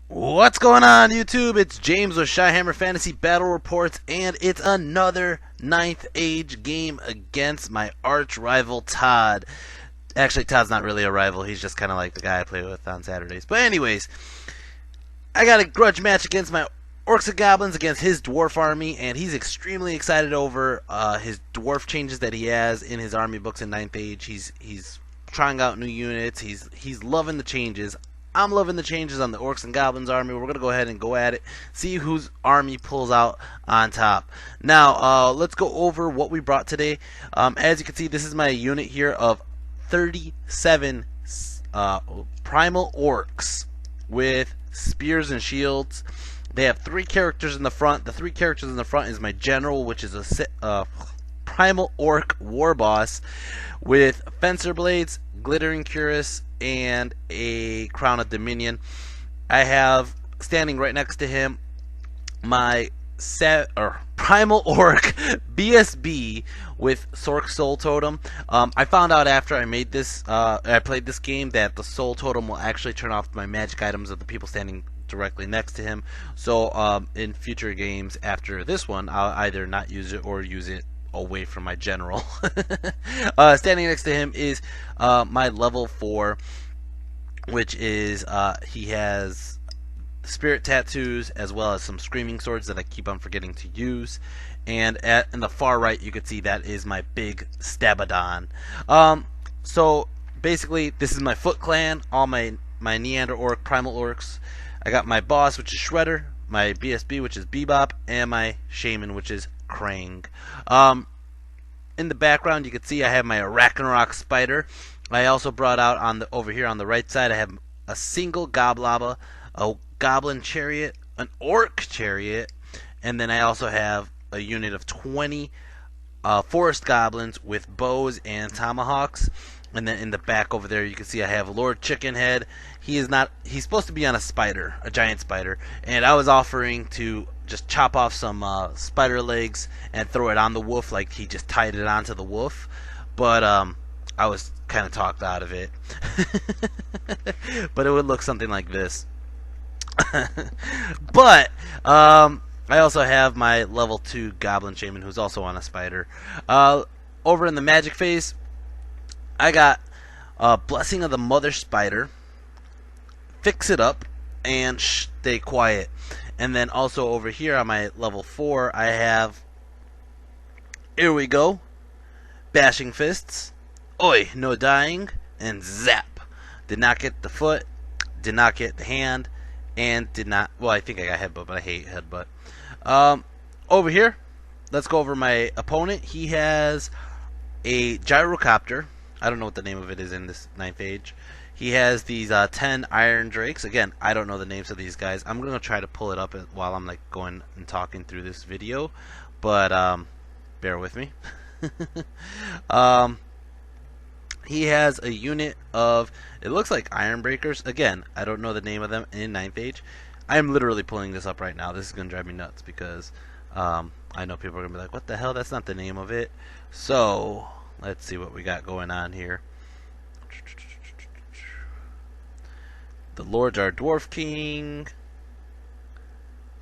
What's going on, YouTube? It's James with Shyhammer Fantasy Battle Reports, and it's another Ninth Age game against my arch rival Todd. Actually, Todd's not really a rival. He's just kind of like the guy I play with on Saturdays. But anyways, I got a grudge match against my Orcs and Goblins against his dwarf army, and he's extremely excited over his dwarf changes that he has in his army books in Ninth Age. He's trying out new units. He's loving the changes. I'm loving the changes on the Orcs and Goblins army. We're going to go ahead and go at it, see whose army pulls out on top. Now, let's go over what we brought today. As you can see, this is my unit here of 37 primal orcs with spears and shields. They have 3 characters in the front. The 3 characters in the front is my general, which is a primal orc war boss with fencer blades, glittering cuirass, and a crown of dominion. I have standing right next to him my primal orc BSB with Sorc Soul Totem. I found out after I made this, I played this game, that the Soul Totem will actually turn off my magic items of the people standing directly next to him. So in future games after this one, I'll either not use it or use it away from my general. Standing next to him is my level 4, which is he has spirit tattoos as well as some screaming swords that I keep on forgetting to use. And in the far right, you can see that is my big Stabadon. So basically, this is my Foot Clan, all my Neanderorc primal orcs. I got my boss, which is Shredder, my BSB, which is Bebop, and my Shaman, which is Krang. In the background, you can see I have my Arachnarok Spider. I also brought out over here on the right side, I have a single Goblaba, a Goblin Chariot, an Orc Chariot, and then I also have a unit of 20 Forest Goblins with bows and tomahawks. And then in the back over there, you can see I have Lord Chickenhead. He's supposed to be on a spider, a giant spider, and I was offering to just chop off some spider legs and throw it on the wolf, like he just tied it onto the wolf. But I was kind of talked out of it. But it would look something like this. But I also have my level 2 Goblin Shaman, who's also on a spider. Over in the magic phase, I got Blessing of the Mother Spider, Fix It Up, and Stay Quiet. And then also over here on my level 4, I have, here we go, Bashing Fists, Oi, No Dying, and Zap. Did not get the foot, did not get the hand, and did not, well, I think I got headbutt, but I hate headbutt. Over here, let's go over my opponent. He has a Gyrocopter. I don't know what the name of it is in this 9th Age. He has these 10 Iron Drakes. Again, I don't know the names of these guys. I'm going to try to pull it up while I'm like going and talking through this video. But bear with me. He has a unit of, it looks like Iron Breakers. Again, I don't know the name of them in 9th Age. I'm literally pulling this up right now. This is going to drive me nuts because I know people are going to be like, what the hell? That's not the name of it. So let's see what we got going on here. The Lords are Dwarf King.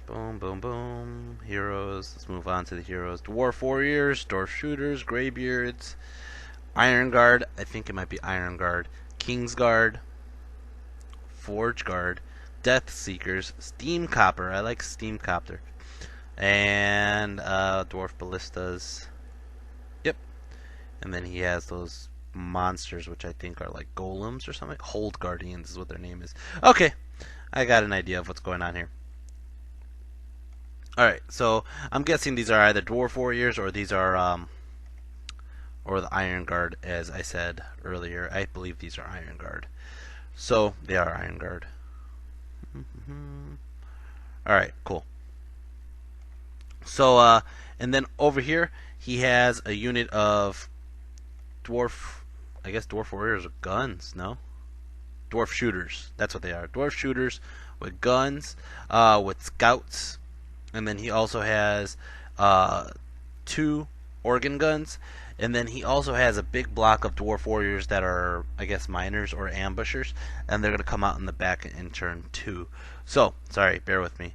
Boom, boom, boom. Heroes. Let's move on to the heroes. Dwarf Warriors, Dwarf Shooters, Greybeards, Iron Guard. I think it might be Iron Guard. King's Guard, Forge Guard, Death Seekers, Steam Copper. I like Steam Copter. And Dwarf Ballistas. Yep. And then he has those monsters, which I think are like golems or something. Hold Guardians is what their name is. Okay, I got an idea of what's going on here. Alright, so I'm guessing these are either Dwarf Warriors or these are or the Iron Guard, as I said earlier. I believe these are Iron Guard. So they are Iron Guard. Alright, cool. So and then over here he has a unit of Dwarf, I guess Dwarf Warriors with guns, no? Dwarf Shooters, that's what they are. Dwarf Shooters with guns, with scouts. And then he also has 2 organ guns. And then he also has a big block of dwarf warriors that are, I guess, miners or ambushers, and they're going to come out in the back in turn 2. So, sorry, bear with me.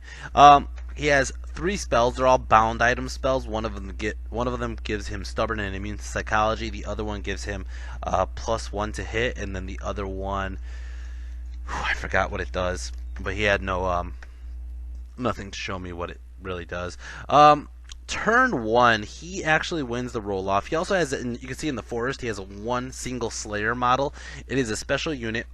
He has 3 spells. They're all bound item spells. One of them gives him stubborn and immune to psychology. The other one gives him +1 to hit, and then the other one, I forgot what it does, but he had nothing to show me what it really does. Turn 1, he actually wins the roll off. He also has, you can see in the forest, he has a 1 single Slayer model. It is a special unit.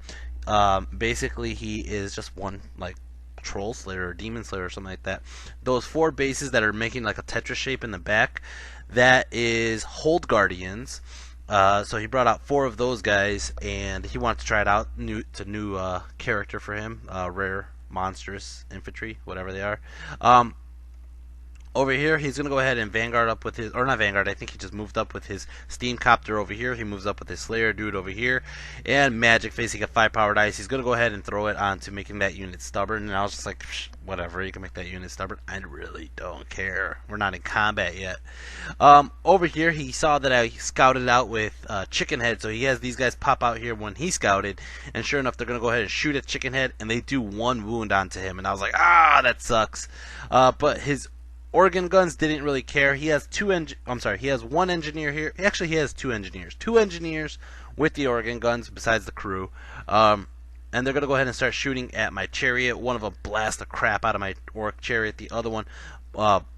Basically, he is just one like Troll Slayer or Demon Slayer or something like that. Those 4 bases that are making like a Tetris shape in the back, that is Hold Guardians. So he brought out 4 of those guys, and he wanted to try it out. It's a new character for him, rare, monstrous infantry, whatever they are. Over here, he's going to go ahead and Vanguard up with his, or not Vanguard, I think he just moved up with his Steam Copter over here. He moves up with his Slayer dude over here. And Magic Face, he got 5 power dice. He's going to go ahead and throw it onto making that unit stubborn. And I was just like, whatever, you can make that unit stubborn. I really don't care. We're not in combat yet. Over here, he saw that I scouted out with Chicken Head. So he has these guys pop out here when he scouted. And sure enough, they're going to go ahead and shoot at Chicken Head. And they do 1 wound onto him. And I was like, that sucks. But his Organ Guns didn't really care. He has he has 1 engineer here. Actually, he has 2 engineers. 2 engineers with the Organ Guns besides the crew. And they're going to go ahead and start shooting at my chariot. One of them blasts the crap out of my Orc chariot. The other one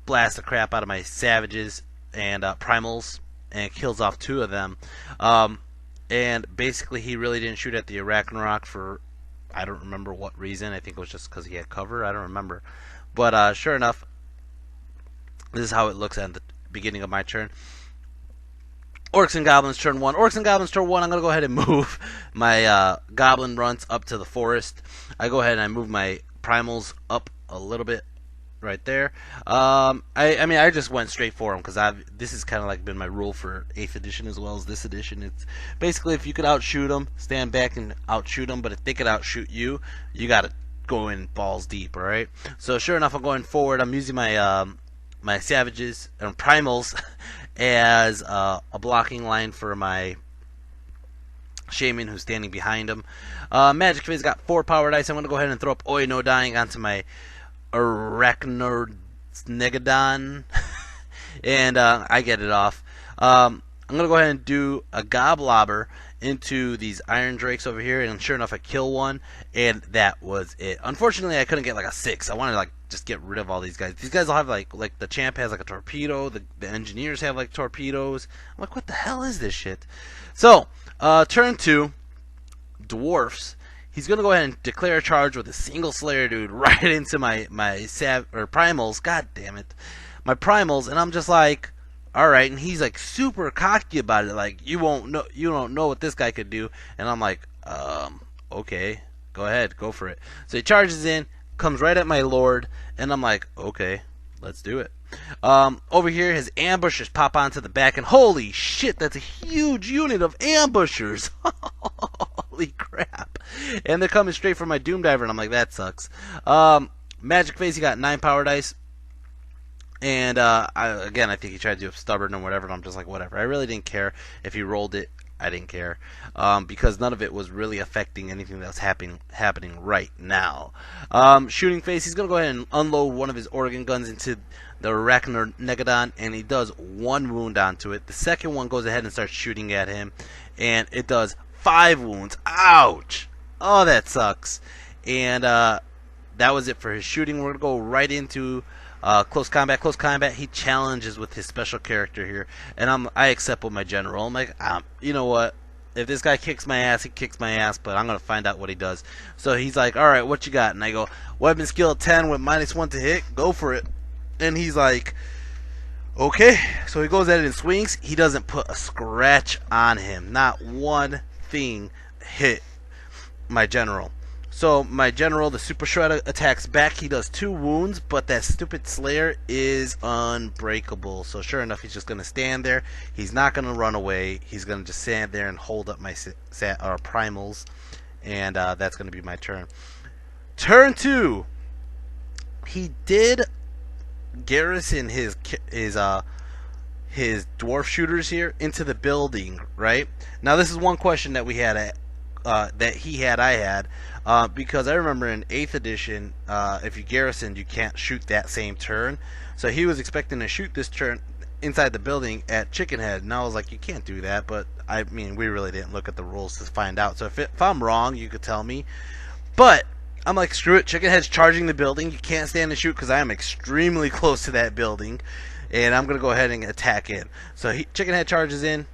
blasts the crap out of my savages and primals and kills off 2 of them. And basically, he really didn't shoot at the Arachnarok for, I don't remember what reason. I think it was just because he had cover. I don't remember. But sure enough, this is how it looks at the beginning of my turn. Orcs and Goblins turn 1. Orcs and Goblins turn 1. I'm going to go ahead and move my Goblin runs up to the forest. I go ahead and I move my Primals up a little bit right there. I mean, I just went straight for them because this has kind of like been my rule for 8th edition as well as this edition. It's basically if you could outshoot them, stand back and outshoot them. But if they could outshoot you, you got to go in balls deep, all right? So sure enough, I'm going forward. I'm using my my savages and primals as a blocking line for my shaman who's standing behind him. Magic Face got 4 power dice. I'm going to go ahead and throw up Oi No Dying onto my Arachnonegadon and I get it off. I'm going to go ahead and do a Goblobber into these Iron Drakes over here, and sure enough I kill one, and that was it. Unfortunately, I couldn't get like a 6. I wanted to like just get rid of all these guys. These guys all have like the champ has like a torpedo, the engineers have like torpedoes. I'm like, what the hell is this shit? So, turn 2, Dwarfs. He's gonna go ahead and declare a charge with a single Slayer dude right into my primals. God damn it, my primals, and I'm just like, all right, and he's like super cocky about it, like you don't know what this guy could do, and I'm like, okay, go ahead, go for it. So he charges in, comes right at my lord, and I'm like, okay, let's do it. Over here, his ambushers pop onto the back, and holy shit, that's a huge unit of ambushers. Holy crap! And they're coming straight from my Doom Diver, and I'm like, that sucks. Magic Face, he got 9 power dice. And I think he tried to do stubborn and whatever, and I'm just like, whatever. I really didn't care if he rolled it. I didn't care because none of it was really affecting anything that's happening right now. Shooting Face, he's going to go ahead and unload one of his Organ Guns into the Arachnonegadon, and he does 1 wound onto it. The second one goes ahead and starts shooting at him, and it does 5 wounds. Ouch! Oh, that sucks. And that was it for his shooting. We're going to go right into close combat. Close combat, he challenges with his special character here, and I accept with my general. I'm like, you know what? If this guy kicks my ass, he kicks my ass, but I'm going to find out what he does. So he's like, alright, what you got? And I go, weapon skill 10 with -1 to hit, go for it. And he's like, okay. So he goes at it and swings. He doesn't put a scratch on him. Not one thing hit my general. So my general, the Super Shredder, attacks back. He does 2 wounds, but that stupid Slayer is unbreakable. So sure enough, he's just going to stand there. He's not going to run away. He's going to just stand there and hold up my primals, and that's going to be my turn. Turn 2, he did garrison his his dwarf shooters here into the building, right? Now this is one question that we had that he had, I had, because I remember in 8th edition, if you garrisoned, you can't shoot that same turn. So he was expecting to shoot this turn inside the building at Chickenhead, and I was like, you can't do that. But I mean, we really didn't look at the rules to find out. So if I'm wrong, you could tell me. But I'm like, screw it. Chickenhead's charging the building. You can't stand to shoot because I am extremely close to that building, and I'm gonna go ahead and attack in. So Chickenhead charges in.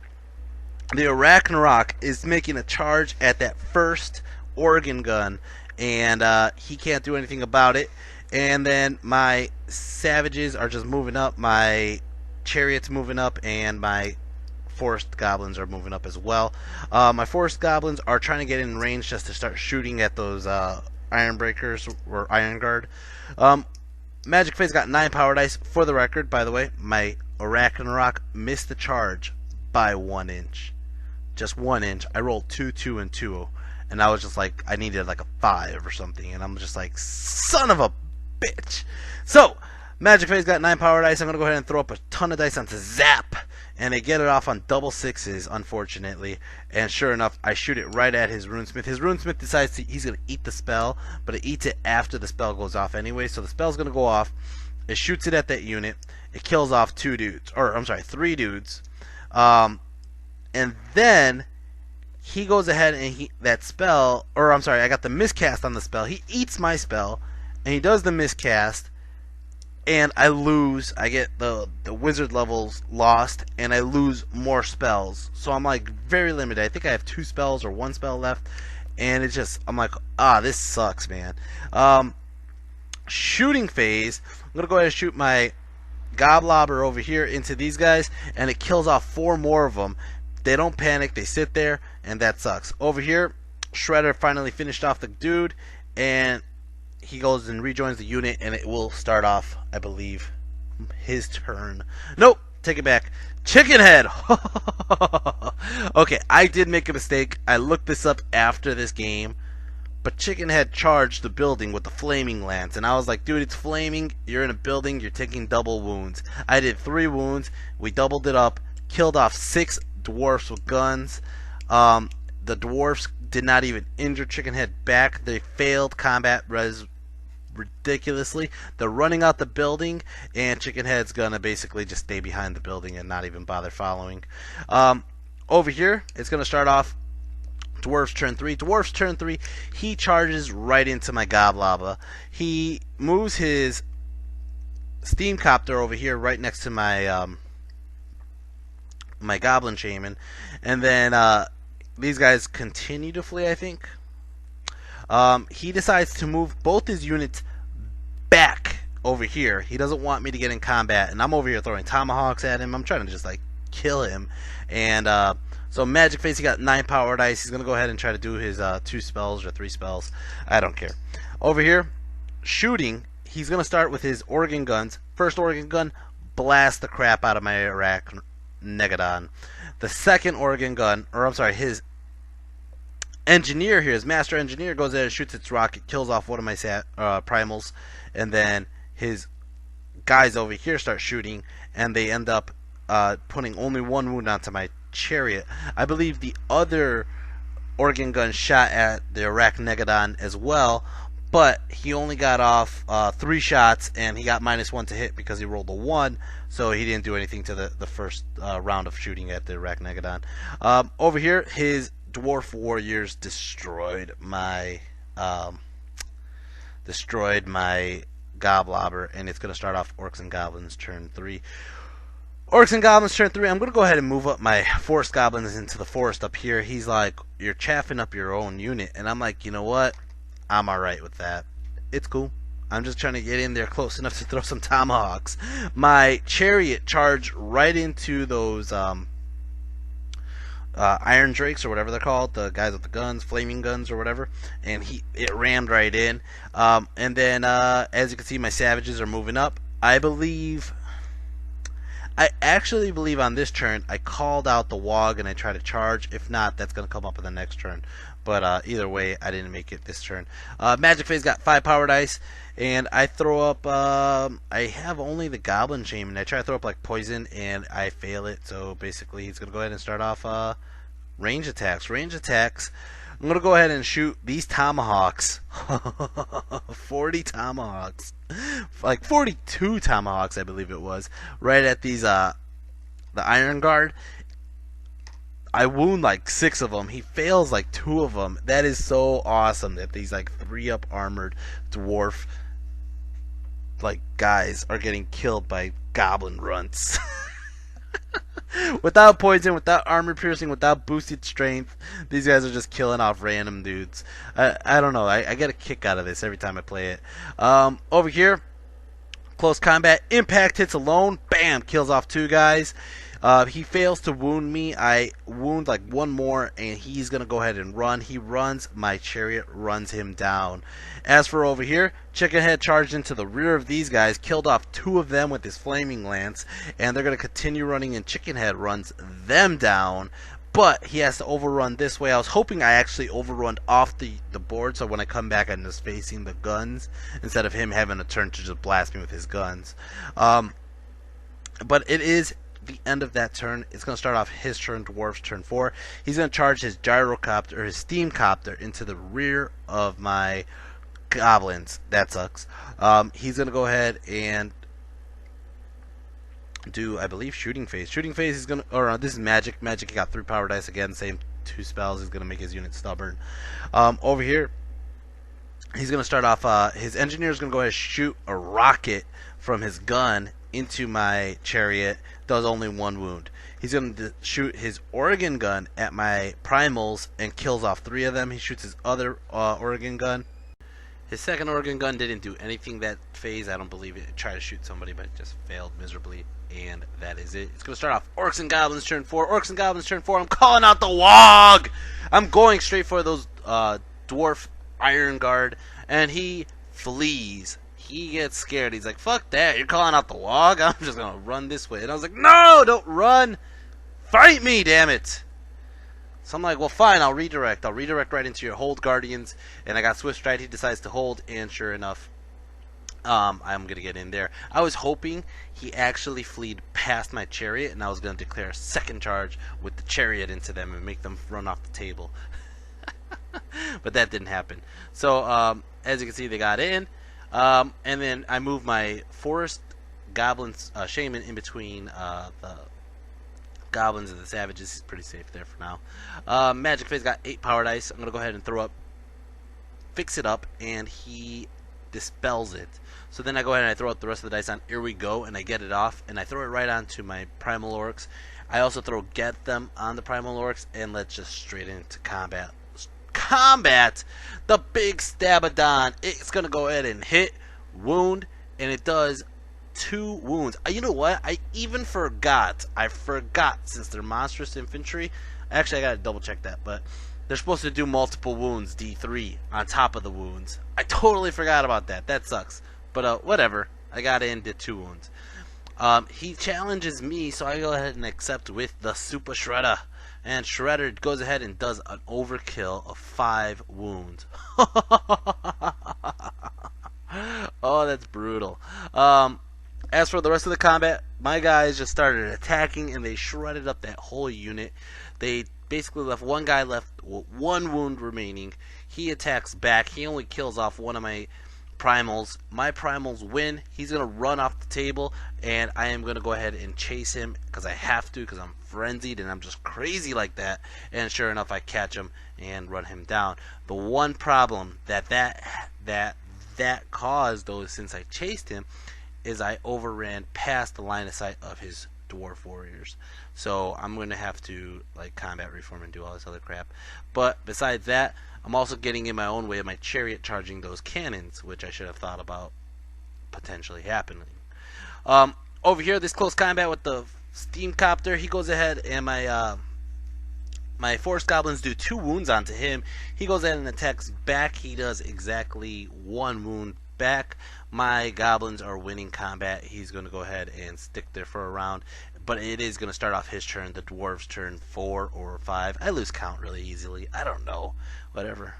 The Arachnorok is making a charge at that first organ gun, and he can't do anything about it. And then my savages are just moving up, my chariot's moving up, and my forest goblins are moving up as well. My forest goblins are trying to get in range just to start shooting at those iron breakers or iron guard. Magic Face got 9 power dice. For the record, by the way, my Arachnorok missed the charge by 1 inch. Just 1 inch. I rolled 2, 2, and 2, and I was just like, I needed like a 5 or something, and I'm just like, son of a bitch. So Magic Face got 9 power dice. I'm gonna go ahead and throw up a ton of dice onto Zap, and they get it off on double 6s, unfortunately. And sure enough, I shoot it right at his runesmith. His runesmith decides he's gonna eat the spell, but it eats it after the spell goes off anyway. So the spell's gonna go off. It shoots it at that unit. It kills off 2 dudes, or I'm sorry, 3 dudes. And then he goes ahead and that spell, or I'm sorry, I got the miscast on the spell. He eats my spell, and he does the miscast, and I lose. I get the wizard levels lost, and I lose more spells. So I'm like very limited. I think I have 2 spells or 1 spell left, and it's just, I'm like, this sucks, man. Shooting phase. I'm gonna go ahead and shoot my Goblobber over here into these guys, and it kills off 4 more of them. They don't panic, they sit there, and that sucks. Over here, Shredder finally finished off the dude, and he goes and rejoins the unit, and it will start off, I believe, his turn. Nope, take it back. Chickenhead! Okay, I did make a mistake. I looked this up after this game, but Chickenhead charged the building with the flaming lance, and I was like, dude, it's flaming, you're in a building, you're taking double wounds. I did 3 wounds, we doubled it up, killed off 6 dwarfs with guns. The dwarfs did not even injure Chickenhead back. They failed combat ridiculously. They're running out the building, and Chickenhead's gonna basically just stay behind the building and not even bother following. Over here, it's gonna start off Dwarf's turn 3. Dwarf's turn 3, he charges right into my Goblobber. He moves his steam copter over here right next to my my Goblin Shaman, and then these guys continue to flee, I think. He decides to move both his units back over here. He doesn't want me to get in combat, and I'm over here throwing tomahawks at him. I'm trying to just like kill him. And so Magic Face, he got 9 power dice. He's gonna go ahead and try to do his 2 spells or 3 spells. I don't care. Over here, shooting, he's gonna start with his organ guns. First organ gun, blast the crap out of my Arachnegadon. The second organ gun, or I'm sorry, his engineer here, his master engineer, goes in and shoots its rocket, kills off one of my primals, and then his guys over here start shooting, and they end up putting only 1 wound onto my chariot. I believe the other organ gun shot at the Arachnegadon as well, but he only got off 3 shots, and he got -1 to hit because he rolled a 1, so he didn't do anything to the first round of shooting at the Arachnegadon. Over here, his dwarf warriors destroyed my Goblobber, and it's going to start off Orcs and Goblins turn 3. Orcs and Goblins turn 3. I'm going to go ahead and move up my forest goblins into the forest up here. He's like, you're chaffing up your own unit, and I'm like, you know what? I'm alright with that. It's cool. I'm just trying to get in there close enough to throw some tomahawks. My chariot charged right into those iron drakes or whatever they're called, the guys with the guns, flaming guns or whatever, and it rammed right in. And then as you can see, my savages are moving up. I actually believe on this turn I called out the Wog and I try to charge. If not, that's going to come up in the next turn. But either way, I didn't make it this turn. Magic Phase got 5 power dice, and I throw up. I have only the Goblin Shaman. I try to throw up like poison, and I fail it. So basically, he's gonna go ahead and start off range attacks. Range attacks. I'm gonna go ahead and shoot these tomahawks. 40 tomahawks, like 42 tomahawks, I believe it was, right at these the Iron Guard. I wound like 6 of them. He fails like 2 of them. That is so awesome that these like 3-up armored dwarf like guys are getting killed by goblin runts. Without poison, without armor piercing, without boosted strength, these guys are just killing off random dudes. I don't know. I get a kick out of this every time I play it. Over here, close combat, impact hits alone, bam, kills off 2 guys. He fails to wound me. I wound like 1 more, and he's going to go ahead and run. He runs. My chariot runs him down. As for over here, Chickenhead charged into the rear of these guys, killed off 2 of them with his flaming lance, and they're going to continue running, and Chickenhead runs them down. But he has to overrun this way. I was hoping I actually overrun off the board, so when I come back I'm just facing the guns instead of him having a turn to just blast me with his guns. But it is the end of that turn. It's going to start off his turn, Dwarf's turn 4. He's going to charge his gyrocopter, or his steam copter, into the rear of my goblins. That sucks. He's going to go ahead and do, I believe, shooting phase. Shooting phase is going to, or this is magic. Magic, he got 3 power dice again, same 2 spells. He's going to make his unit stubborn. Over here, he's going to start off, his engineer is going to go ahead and shoot a rocket from his gun into my chariot. Does only 1 wound. He's going to shoot his Oregon gun at my primals and kills off 3 of them. He shoots his other Oregon gun. His second Oregon gun didn't do anything that phase. I don't believe it. It tried to shoot somebody, but it just failed miserably. And that is it. It's going to start off Orcs and Goblins turn 4. Orcs and Goblins turn 4. I'm calling out the Wog! I'm going straight for those Dwarf Iron Guard, and he flees. He gets scared. He's like, fuck that. You're calling out the Wog? I'm just going to run this way. And I was like, no, don't run. Fight me, damn it. So I'm like, well, fine, I'll redirect. I'll redirect right into your hold Guardians. And I got Swift Stride. He decides to hold, and sure enough, I'm going to get in there. I was hoping he actually fleed past my chariot, and I was going to declare a second charge with the chariot into them and make them run off the table. But that didn't happen. So, as you can see, they got in. And then I moved my Forest Goblins Shaman in between the Goblins and the Savages. He's pretty safe there for now. Magic Phase got 8 power dice. I'm going to go ahead and throw up, fix it up, and he dispels it. So then I go ahead and I throw out the rest of the dice on Here We Go, and I get it off, and I throw it right onto my Primal Orcs. I also throw Get Them on the Primal Orcs, and let's just straight into combat. Combat! The big Stabadon. It's going to go ahead and hit, wound, and it does 2 wounds. You know what? I even forgot. I forgot, since they're monstrous infantry. Actually, I got to double check that, but they're supposed to do multiple wounds, D3, on top of the wounds. I totally forgot about that. That sucks. But whatever. I got in, did 2 wounds. He challenges me, so I go ahead and accept with the Super Shredder. And Shredder goes ahead and does an overkill of 5 wounds. Oh, that's brutal. As for the rest of the combat, my guys just started attacking, and they shredded up that whole unit. They basically left 1 guy left with 1 wound remaining. He attacks back. He only kills off 1 of my primals. My primals win. He's going to run off the table, and I am going to go ahead and chase him because I have to, because I'm frenzied and I'm just crazy like that. And sure enough, I catch him and run him down. The one problem that caused, though, since I chased him, is I overran past the line of sight of his dwarf warriors. So I'm going to have to like combat reform and do all this other crap. But besides that, I'm also getting in my own way of my chariot charging those cannons, which I should have thought about potentially happening. Over here, this close combat with the steam copter, he goes ahead and my Forest Goblins do 2 wounds onto him. He goes ahead and attacks back. He does exactly 1 wound back. My Goblins are winning combat. He's going to go ahead and stick there for a round. but it is going to start off his turn. The dwarf's turn 4 or 5. I lose count really easily. I don't know. Whatever.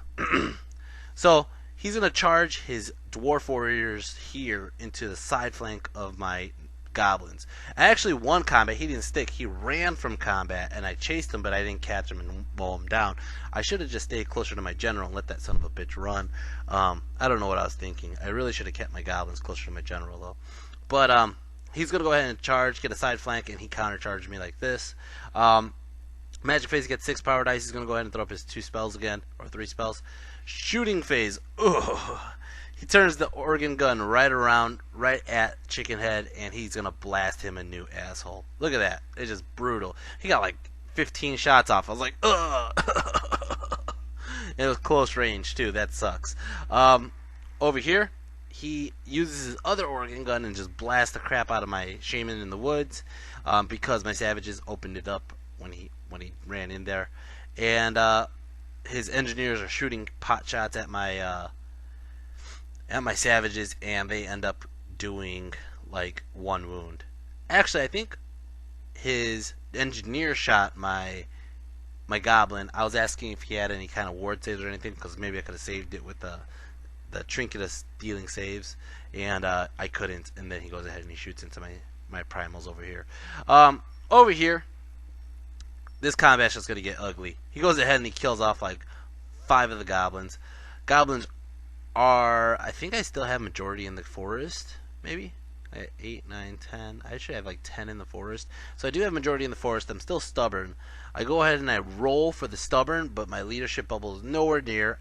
So he's going to charge his dwarf warriors here into the side flank of my goblins. I actually won combat. He didn't stick. He ran from combat, and I chased him, but I didn't catch him and mow him down. I should have just stayed closer to my general and let that son of a bitch run. I don't know what I was thinking. I really should have kept my goblins closer to my general, though. But he's going to go ahead and charge, get a side flank, and he countercharged me like this. Magic phase gets 6 power dice. He's going to go ahead and throw up his 2 spells again, or 3 spells. Shooting phase. Ugh. He turns the organ gun right around, right at Chicken Head, and he's going to blast him a new asshole. Look at that. It's just brutal. He got like 15 shots off. I was like, ugh. It was close range, too. That sucks. Over here, he uses his other organ gun and just blasts the crap out of my shaman in the woods because my savages opened it up when he ran in there. And his engineers are shooting pot shots at my savages, and they end up doing like 1 wound. Actually, I think his engineer shot my goblin. I was asking if he had any kind of ward saves or anything, because maybe I could have saved it with the trinket of stealing saves, and I couldn't. And then he goes ahead and he shoots into my primals over here. Over here, this combat's just gonna get ugly. He goes ahead and he kills off like 5 of the goblins. Goblins are, I think I still have majority in the forest, maybe 8, 9, 10. I should have like 10 in the forest, so I do have majority in the forest. I'm still stubborn. I go ahead and I roll for the stubborn, but my leadership bubble is nowhere near.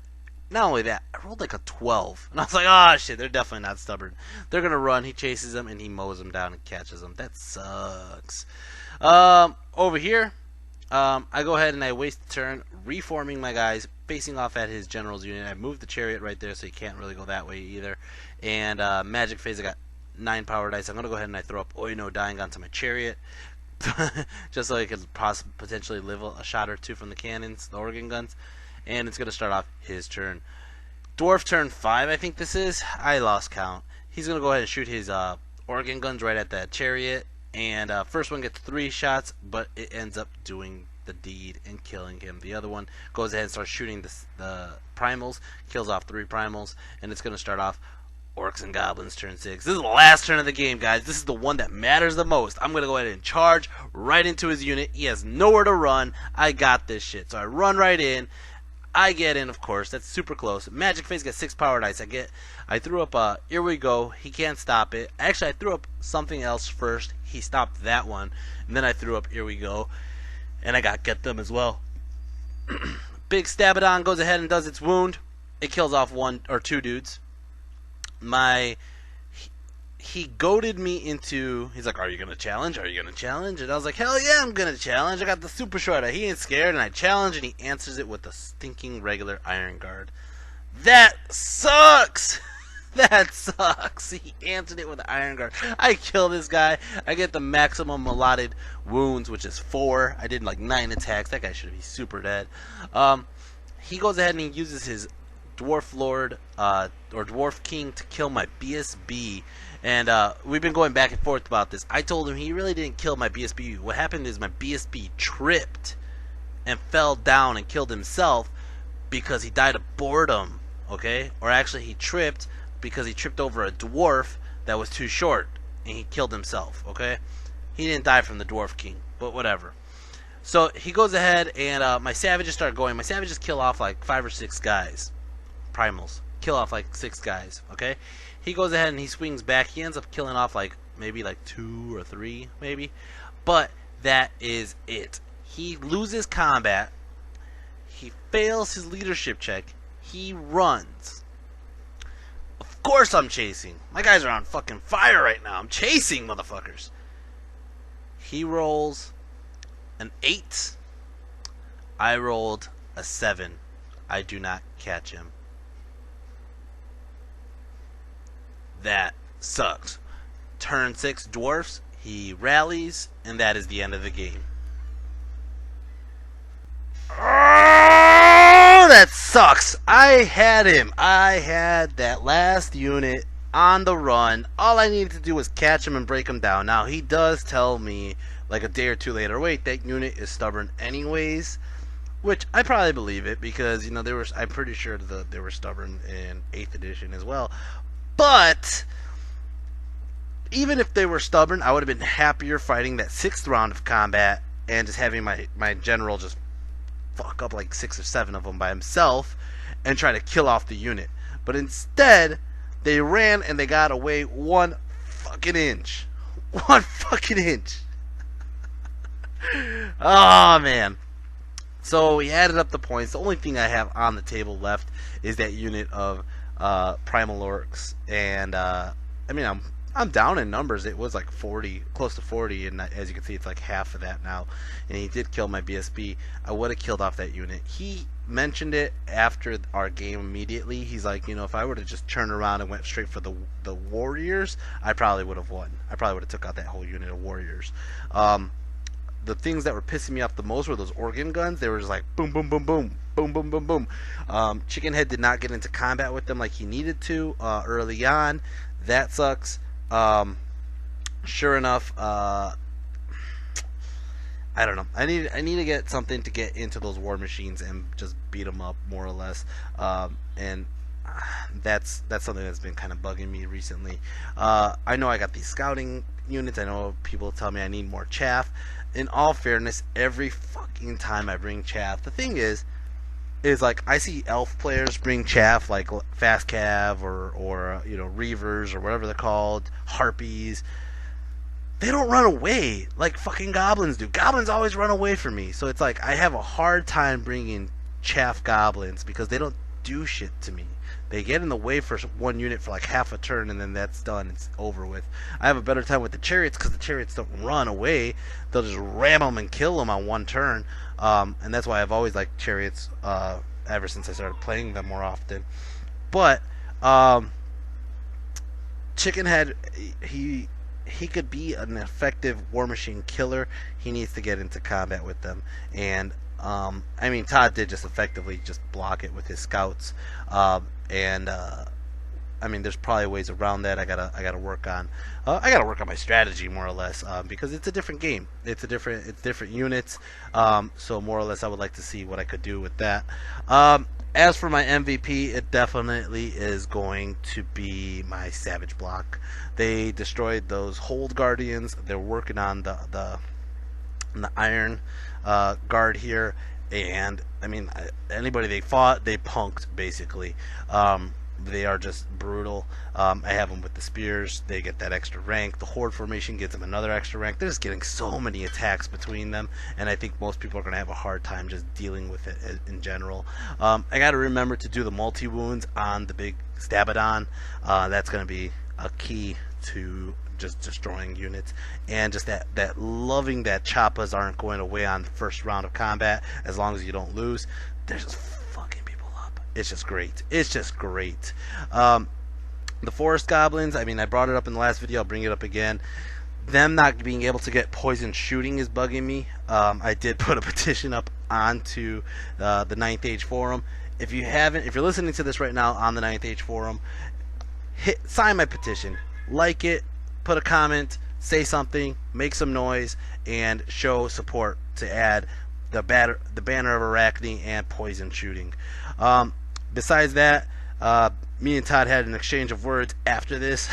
Not only that, I rolled like a 12, and I was like, oh shit, they're definitely not stubborn. They're gonna run. He chases them and he mows them down and catches them. That sucks. Over here, I go ahead and I waste a turn reforming my guys, facing off at his general's unit. I moved the chariot right there, so he can't really go that way either. And magic phase, I got 9 power dice. I'm going to go ahead and I throw up Oino dying onto my chariot, just so he could potentially live a shot or 2 from the cannons, the organ guns. And it's going to start off his turn. Dwarf turn 5, I think this is. I lost count. He's going to go ahead and shoot his organ guns right at that chariot. And first one gets 3 shots, but it ends up doing the deed and killing him. The other one goes ahead and starts shooting the primals, kills off 3 primals, and it's going to start off Orcs and Goblins turn 6. This is the last turn of the game, guys. This is the one that matters the most. I'm going to go ahead and charge right into his unit. He has nowhere to run. I got this shit. So I run right in. I get in, of course. That's super close. Magic Face gets 6 power dice. I threw up Here We Go. He can't stop it. Actually, I threw up something else first. He stopped that one. And then I threw up Here We Go. And I got Get Them as well. Big Stabadon goes ahead and does its wound. It kills off 1 or 2 dudes. He goaded me into, he's like, are you going to challenge? Are you going to challenge? And I was like, hell yeah, I'm going to challenge. I got the super shredder. He ain't scared. And I challenge, and he answers it with a stinking regular Iron Guard. That sucks. That sucks. He answered it with an Iron Guard. I kill this guy. I get the maximum allotted wounds, which is 4. I did like 9 attacks. That guy should be super dead. He goes ahead and he uses his Dwarf Lord or Dwarf King to kill my BSB. And we've been going back and forth about this. I told him he really didn't kill my BSB. What happened is my BSB tripped and fell down and killed himself because he died of boredom. Okay? Or actually he tripped because he tripped over a dwarf that was too short and he killed himself. Okay? He didn't die from the Dwarf King, but whatever. So he goes ahead and my savages start going. My savages kill off like 5 or 6 guys. Primals. Kill off like 6 guys. Okay? He goes ahead and he swings back. He ends up killing off like maybe like 2 or 3 maybe. But that is it. He loses combat. He fails his leadership check. He runs. Of course I'm chasing. My guys are on fucking fire right now. I'm chasing, motherfuckers. He rolls an 8. I rolled a 7. I do not catch him. That sucks. Turn 6 Dwarfs. He rallies, and that is the end of the game. Oh, that sucks. I had him. I had that last unit. on the run. All I needed to do was catch him and break him down. Now, he does tell me, like a day or two later, wait, that unit is stubborn anyways, which I probably believe it, because, you know, I'm pretty sure that they were stubborn in 8th edition as well. But even if they were stubborn, I would have been happier fighting that 6th round of combat and just having my general just fuck up like 6 or 7 of them by himself and try to kill off the unit. But instead, they ran and they got away 1 fucking inch. 1 fucking inch. Oh, man. So we added up the points. The only thing I have on the table left is that unit of Primal Orcs, and I mean, I'm down in numbers. It was like 40, close to 40, and as you can see, it's like half of that now. And he did kill my BSB. I would have killed off that unit. He mentioned it after our game immediately. He's like, you know, if I were to just turn around and went straight for the warriors, I probably would have won. I probably would have took out that whole unit of warriors. The things that were pissing me off the most were those organ guns. They were just like boom, boom, boom, boom, boom, boom, boom, boom. Chicken Head did not get into combat with them like he needed to early on. That sucks. Sure enough, I don't know. I need to get something to get into those war machines and just beat them up more or less. And that's something that's been kind of bugging me recently. I know I got these scouting units. I know people tell me I need more chaff. In all fairness, every fucking time I bring chaff, the thing is like I see elf players bring chaff like fast cav or you know, reavers or whatever they're called, harpies. They don't run away like fucking goblins do. Goblins always run away from me. So it's like I have a hard time bringing chaff goblins because they don't do shit to me. They get in the way for 1 unit for like half a turn, and then that's done. It's over with. I have a better time with the chariots because the chariots don't run away. They'll just ram them and kill them on 1 turn. And that's why I've always liked chariots ever since I started playing them more often. But Chicken Head, he could be an effective war machine killer. He needs to get into combat with them. And I mean, Todd did just effectively just block it with his scouts. I mean, there's probably ways around that. I gotta work on. I gotta work on my strategy more or less because it's a different game. It's different units. So more or less, I would like to see what I could do with that. As for my MVP, it definitely is going to be my Savage block. They destroyed those Hold Guardians. They're working on the Iron Guard here. And I mean, anybody they fought, they punked basically. They are just brutal. I have them with the spears. They get that extra rank. The Horde formation gives them another extra rank. They're just getting so many attacks between them, and I think most people are going to have a hard time just dealing with it in general. I got to remember to do the multi-wounds on the big Stabadon. That's going to be a key to just destroying units, and just that loving that choppas aren't going away on the first round of combat as long as you don't lose. They're just fucking people up. It's just great. It's just great. The Forest Goblins, I mean, I brought it up in the last video. I'll bring it up again. Them not being able to get poison shooting is bugging me. I did put a petition up onto the 9th Age forum. If you're listening to this right now on the 9th Age forum, sign my petition, like it, put a comment, say something, make some noise, and show support to add the banner of Arachne and poison shooting. Besides that, me and Todd had an exchange of words after this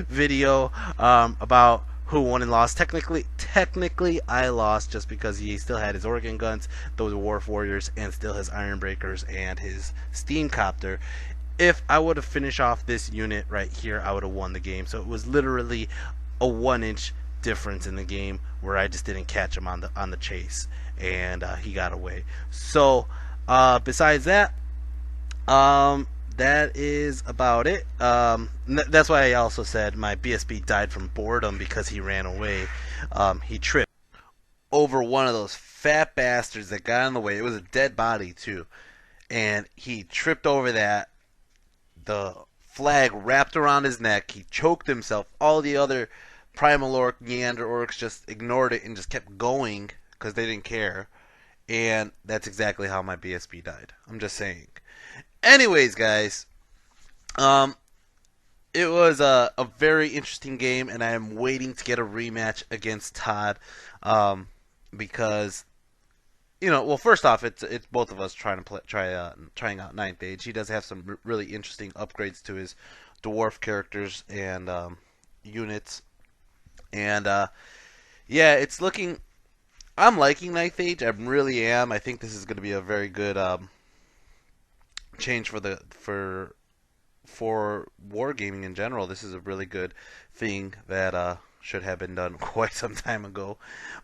video about who won and lost. Technically, I lost just because he still had his organ guns, those Dwarf Warriors, and still his Iron Breakers and his Steam Copter. If I would have finished off this unit right here, I would have won the game. So it was literally a 1-inch difference in the game where I just didn't catch him on the chase, and he got away. So besides that, that is about it. That's why I also said my BSB died from boredom because he ran away. He tripped over one of those fat bastards that got in the way. It was a dead body too, and he tripped over that. The flag wrapped around his neck. He choked himself. All the other Primal Orc, Neanderorcs just ignored it and just kept going because they didn't care. And that's exactly how my BSB died. I'm just saying. Anyways, guys, it was a very interesting game, and I am waiting to get a rematch against Todd, because well, first off, it's both of us trying to trying out Ninth Age. He does have some really interesting upgrades to his dwarf characters and units, and yeah, it's looking. I'm liking Ninth Age. I really am. I think this is going to be a very good change for wargaming in general. This is a really good thing that should have been done quite some time ago.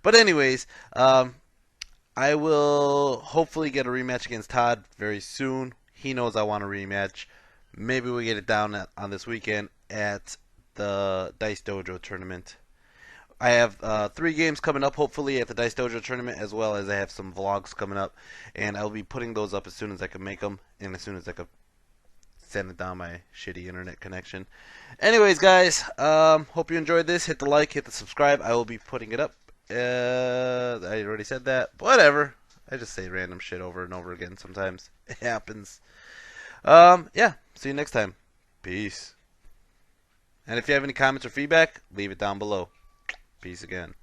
But anyways, I will hopefully get a rematch against Todd very soon. He knows I want a rematch. Maybe we get it down on this weekend at the Dice Dojo tournament. I have 3 games coming up, hopefully, at the Dice Dojo tournament, as well as I have some vlogs coming up, and I'll be putting those up as soon as I can make them, and as soon as I can send it down my shitty internet connection. Anyways, guys, hope you enjoyed this. Hit the like, hit the subscribe. I will be putting it up. I already said that. Whatever. I just say random shit over and over again sometimes. It happens. Yeah. See you next time. Peace. And if you have any comments or feedback, leave it down below. Peace again.